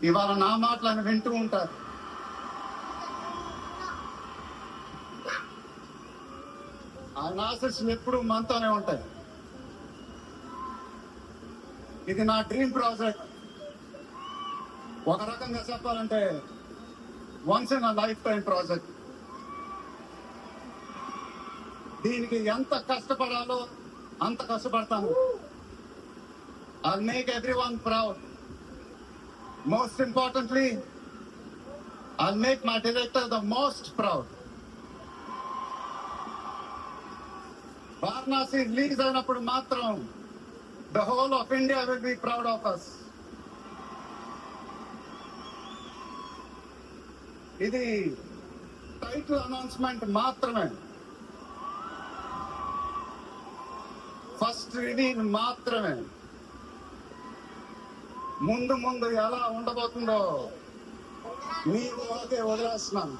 ఇవాళ నా మాటలను వింటూ ఉంటారు. ఆయన ఆశీస్సులు ఎప్పుడు మనతోనే ఉంటాయి. ఇది నా డ్రీమ్ ప్రాజెక్ట్. ఒక రకంగా చెప్పాలంటే once in a life time project. దీనికి ఎంత కష్టపడాలో అంత కష్టపడతాను. I'll make everyone proud. Most importantly, I'll make my director the most proud. Varanasi release అయినప్పుడు మాత్రం the whole of India will be proud of us. ఇది title announcement మాత్రమే, first release మాత్రమే. ముందు ముందు ఎలా ఉండబోతుందో మీ ఊహకే వదిలేస్తున్నాను.